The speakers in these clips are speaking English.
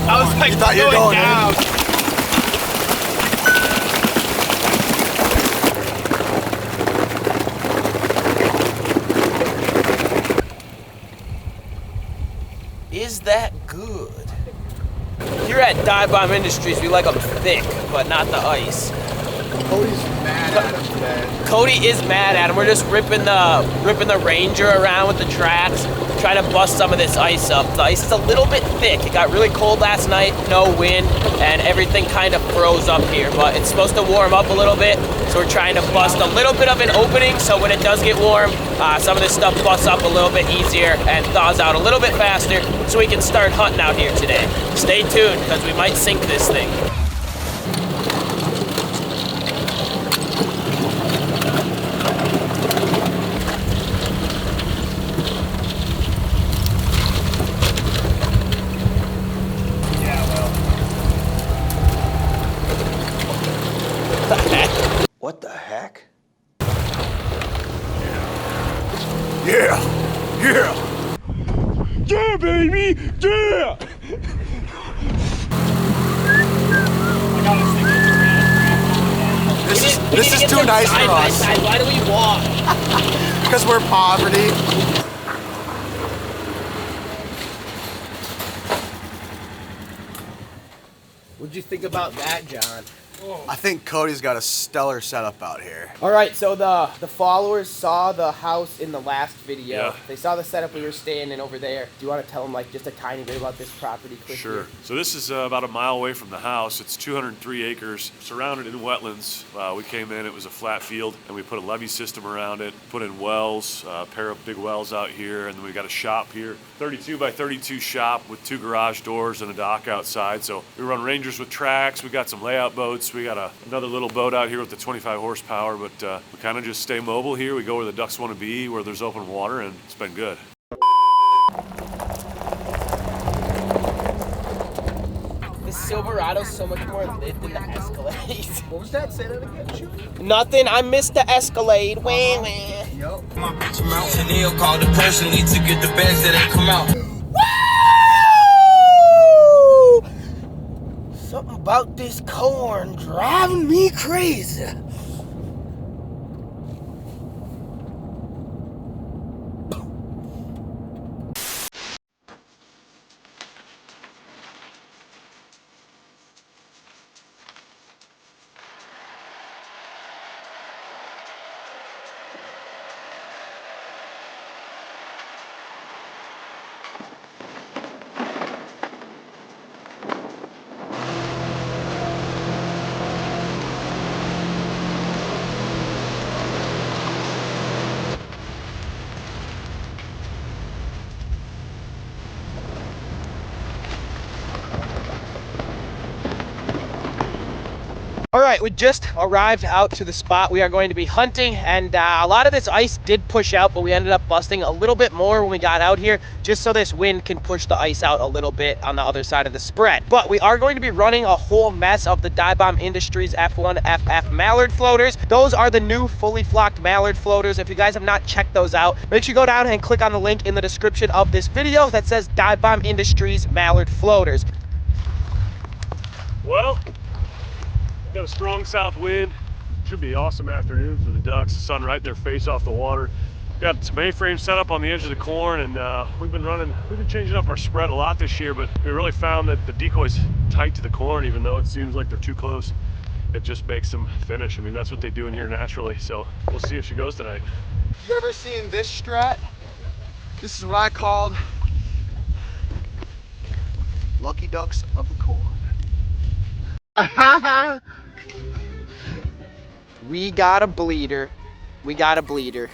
I was like, you thought you were going down. Is that good? Here at Dive Bomb Industries, we like them thick, but not the ice. Cody's mad at him today. Cody is mad at him. We're just ripping the Ranger around with the tracks, trying to bust some of this ice up. The ice is a little bit thick. It got really cold last night, no wind, and everything kind of froze up here. But it's supposed to warm up a little bit, so we're trying to bust a little bit of an opening, so when it does get warm, some of this stuff busts up a little bit easier and thaws out a little bit faster, so we can start hunting out here today. Stay tuned, because we might sink this thing. What the heck? Yeah! Yeah! Yeah, baby! Yeah! This is too nice for us. Why do we walk? Because we're poverty. What'd you think about that, John? I think Cody's got a stellar setup out here. All right, so the followers saw the house in the last video. Yeah. They saw the setup we were staying in over there. Do you want to tell them like just a tiny bit about this property quickly? Sure. So this is about a mile away from the house. It's 203 acres, surrounded in wetlands. We came in, it was a flat field, and we put a levee system around it, put in wells, a pair of big wells out here, and then we got a shop here. 32 by 32 shop with 2 garage doors and a dock outside. So we run Rangers with tracks. We got some layout boats. We got another little boat out here with the 25 horsepower, but we kind of just stay mobile here. We go where the ducks want to be, where there's open water, and it's been good. The Silverado's so much more lit than the Escalade. What was that? Say that again, shoot. Nothing, I missed the Escalade. Wah, wah. Yup. My bitch mouth and they'll call the personally to get the bags that they come out. Woo! Something about this corn driving me crazy. All right, we just arrived out to the spot we are going to be hunting, and a lot of this ice did push out, but we ended up busting a little bit more when we got out here, just so this wind can push the ice out a little bit on the other side of the spread. But we are going to be running a whole mess of the Dive Bomb Industries F1 FF Mallard floaters. Those are the new fully flocked Mallard floaters. If you guys have not checked those out, make sure you go down and click on the link in the description of this video that says Dive Bomb Industries Mallard floaters. Well, got a strong south wind. Should be an awesome afternoon for the ducks. The sun right in their face off the water. Got some A-frame set up on the edge of the corn, and we've been changing up our spread a lot this year, but we really found that the decoy's tight to the corn, even though it seems like they're too close. It just makes them finish. I mean, that's what they do in here naturally, so we'll see if she goes tonight. You ever seen this strat? This is what I called lucky ducks of the corn. We got a bleeder. We got a bleeder.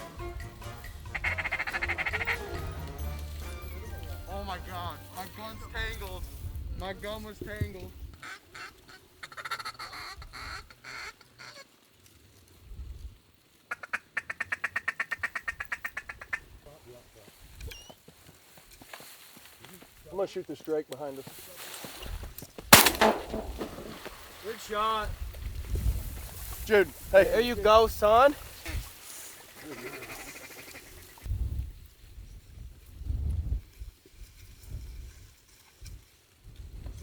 Oh my god, my gun's tangled. My gun was tangled. I'm gonna shoot the strike behind us. Good shot. Jude, hey. There you go, son.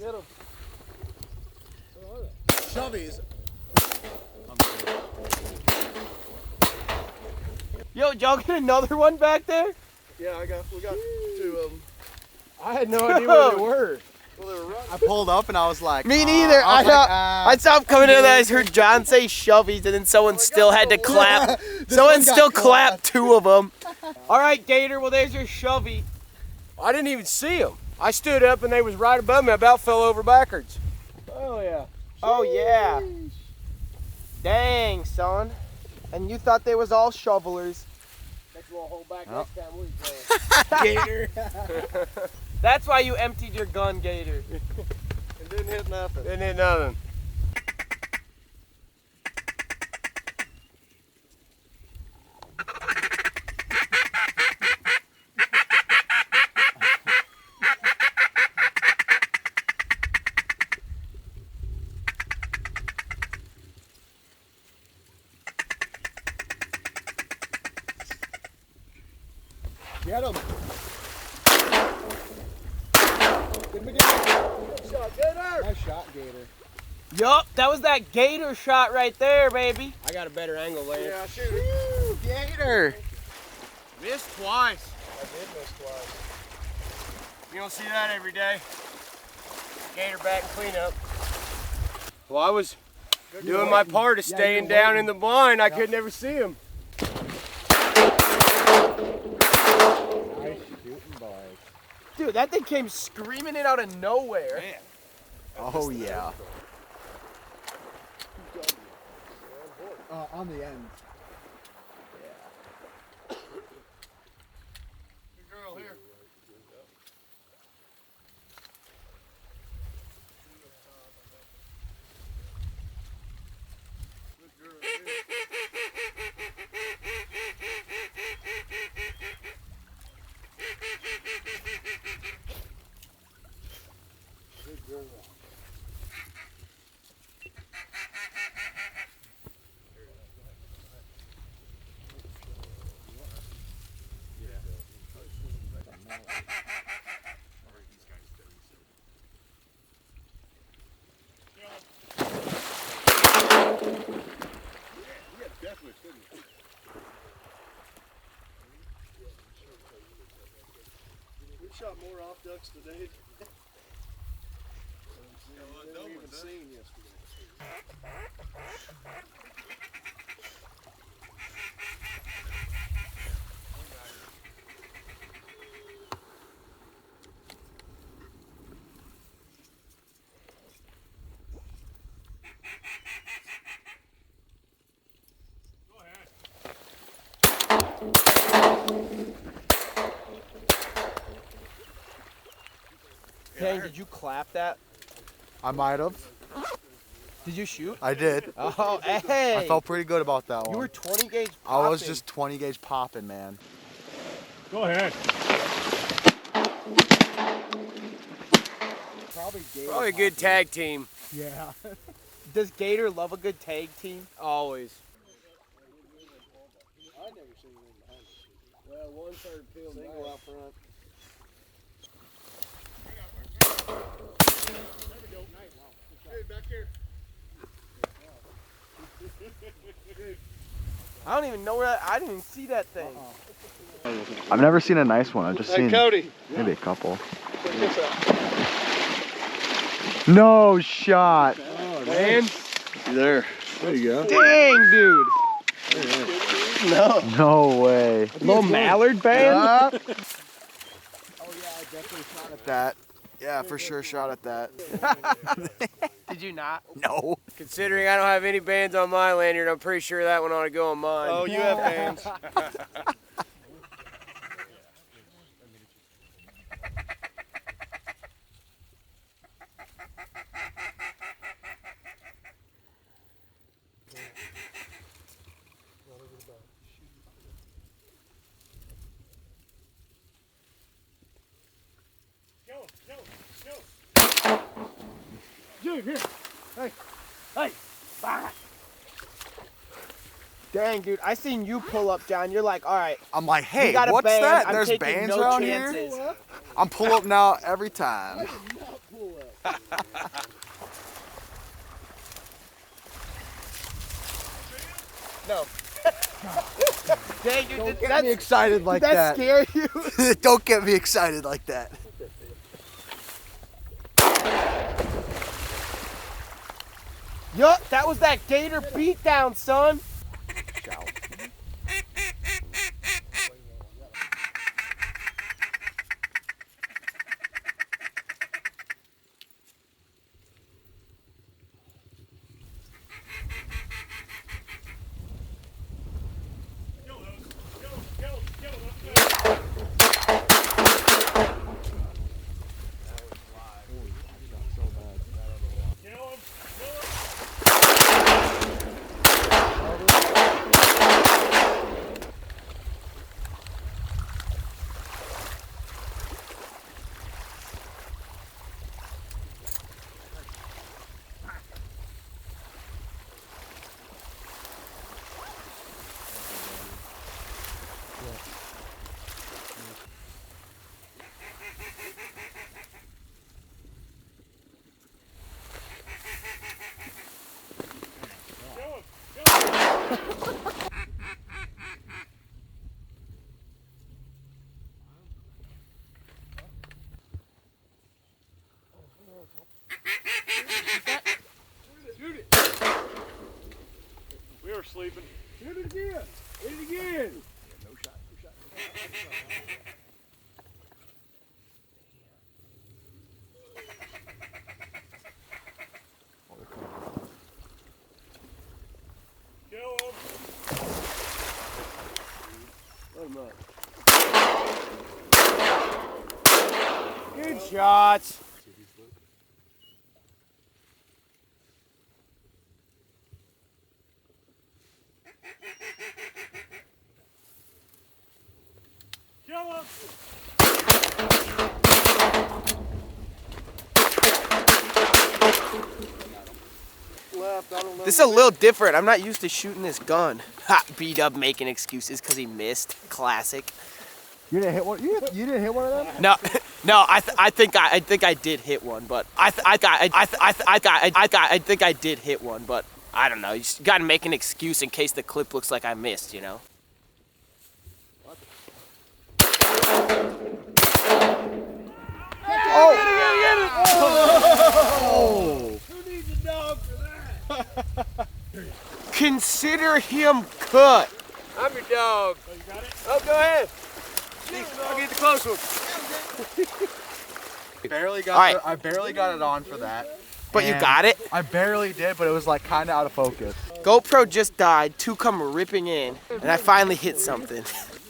Get him. Shovies. Yo, y'all get another one back there? Yeah, we got 2 of them. I had no idea where they were. Well, they were running. I pulled up and I was like, Me neither. I saw him coming in and I heard John say shovies, and then someone still had to clap. Someone still clapped 2 of them. All right, Gator. Well, there's your shovey. I didn't even see them. I stood up and they was right above me. I about fell over backwards. Oh yeah. Oh yeah. Dang, son. And you thought they was all shovelers. That's what we'll hold back next time we go. Gator. That's why you emptied your gun, Gator. It didn't hit nothing. Didn't hit nothing. Get him. Give him a Good shot, Gator. Nice shot, Gator. Yup, that was that Gator shot right there, baby. I got a better angle later. Yeah, shoot it. Gator. Missed twice. I did miss twice. You don't see that every day. Gator back cleanup. Well, I was doing my part of staying down in the blind. I could never see him. Nice shooting, boys. Dude, that thing came screaming in out of nowhere. Oh yeah. On the end. Yeah. Good girl here. Good girl. We shot more off ducks today than we even seen yesterday. Dang, did you clap that? I might have. Did you shoot? I did. Oh, hey. I felt pretty good about that one. You were 20 gauge I was popping. just 20 gauge popping, man. Go ahead. Probably a good tag team. Yeah. Does Gator love a good tag team? Always. I never seen him behind the Well, one third field single out front. Hey, back here. I don't even know where I didn't even see that thing. I've never seen a nice one. I've just Hey, seen Cody. maybe a couple. Check this out. No shot. Man, There. There you go. Dang, dude. No way. Little Mallard band? Oh yeah, I definitely shot at that. Yeah, for sure shot at that. Did you not? No. considering I don't have any bands on my lanyard, I'm pretty sure that one ought to go on mine. Oh, you have bands. Dude, here. Hey. Hey. Bah. Dang, dude. I seen you pull up, John. You're like, all right. I'm like, You hey, got a what's band. that? I'm There's taking bands no around chances. here? I'm pull up now every time. No. Dang, you, Don't get me excited like did that. scare you? Don't get me excited like that. Yup, that was that gator beatdown, son. We were sleeping. Hit it again. Hit it again. Kill him. Let him up. Good shots. Kill him. This is a little different. I'm not used to shooting this gun. Ha! B-Dub making excuses because he missed. Classic. You didn't hit one. You didn't hit one of them. No, no. I think I did hit one, but I think I did hit one, but I don't know. You just gotta make an excuse in case the clip looks like I missed, you know. Who needs a dog for that? Consider him cut. I'm your dog. Oh, you got it? Oh, go ahead. I'll get the close one. I barely got it on for that. But you And got it. I barely did, but it was like kind of out of focus. GoPro just died. 2 come ripping in, and I finally hit something.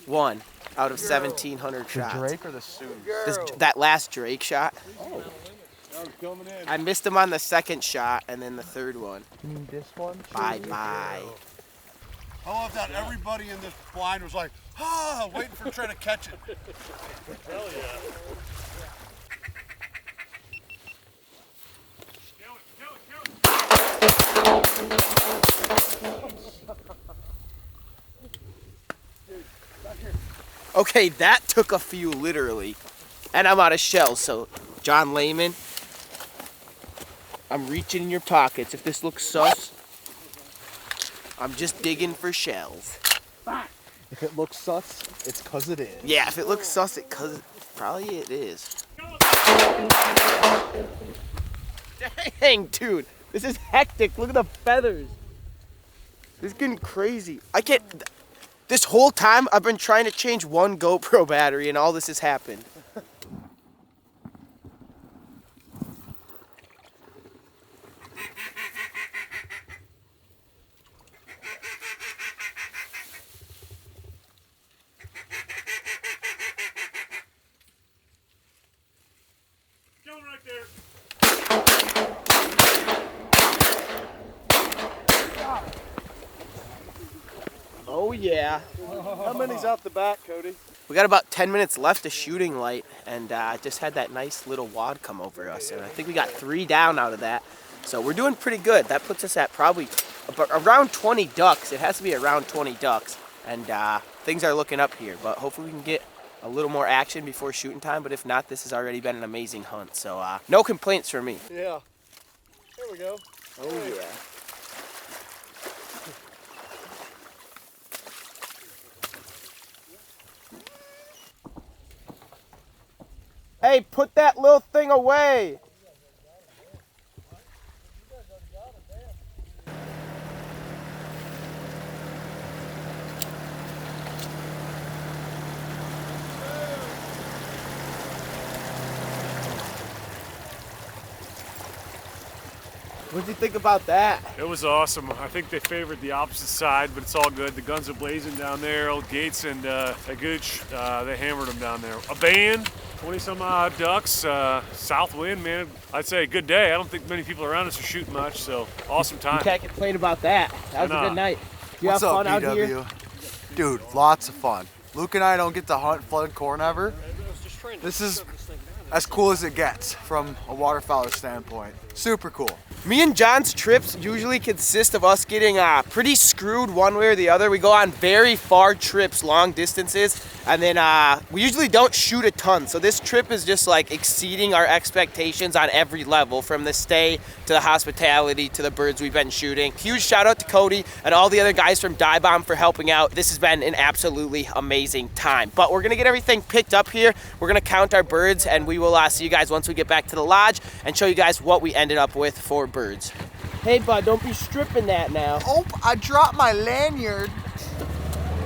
1 out of 1,700 shots. Drake or the Sioux? That last Drake shot. I was coming in. I missed him on the 2nd shot, and then the 3rd one. You mean this one? Bye bye. I love that everybody in this blind was like, waiting for trying to catch it. Hell yeah. Kill it, kill it, kill it. Okay, that took a few literally, and I'm out of shells. So, John Lehman, I'm reaching in your pockets. If this looks sus, I'm just digging for shells. If it looks sus, it's cause it is. Yeah, if it looks sus, probably it is. Dang, dude, this is hectic. Look at the feathers. This is getting crazy. I can't. This whole time I've been trying to change one GoPro battery, and all this has happened. Kill him right there. Oh yeah. How many's out the back, Cody? We got about 10 minutes left of shooting light, and I just had that nice little wad come over us, and I think we got 3 down out of that. So we're doing pretty good. That puts us at probably around 20 ducks. It has to be around 20 ducks, and things are looking up here. But hopefully we can get a little more action before shooting time, but if not, this has already been an amazing hunt. So no complaints for me. Yeah. There we go. Oh yeah. Hey, put that little thing away. What'd you think about that? It was awesome. I think they favored the opposite side, but it's all good. The guns are blazing down there. Old Gates and Gooch, they hammered them down there. A band, 20 some odd ducks, south wind, man. I'd say a good day. I don't think many people around us are shooting much, so awesome time. You can't complain about that. That was a good night. You What's have up, fun out BW? here? Dude, lots of fun. Luke and I don't get to hunt flooded corn ever. This is as cool as it gets from a waterfowler standpoint. Super cool. Me and John's trips usually consist of us getting pretty screwed one way or the other. We go on very far trips, long distances, and then we usually don't shoot a ton. So this trip is just like exceeding our expectations on every level, from the stay to the hospitality to the birds we've been shooting. Huge shout out to Cody and all the other guys from Die Bomb for helping out. This has been an absolutely amazing time. But we're gonna get everything picked up here. We're gonna count our birds, and we will see you guys once we get back to the lodge and show you guys what we ended up with for birds. Hey bud, don't be stripping that now. Oh, I dropped my lanyard.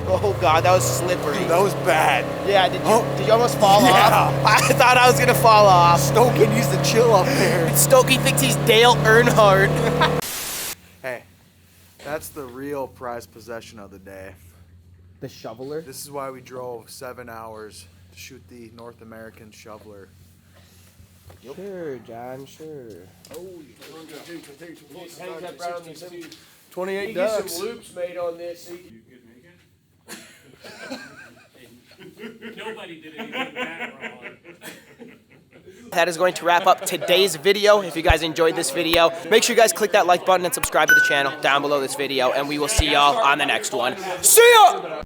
Oh God, that was slippery. Dude, that was bad. Yeah, did you almost fall Yeah. off? I thought I was gonna fall off. Stokin needs to chill up there. Stokey thinks he's Dale Earnhardt. Hey, that's the real prized possession of the day. The shoveler? This is why we drove 7 hours to shoot the North American shoveler. Sure, John, sure. 28 ducks. Some loops made on this. Nobody did anything that wrong. That is going to wrap up today's video. If you guys enjoyed this video, make sure you guys click that like button and subscribe to the channel down below this video, and we will see y'all on the next one. See ya!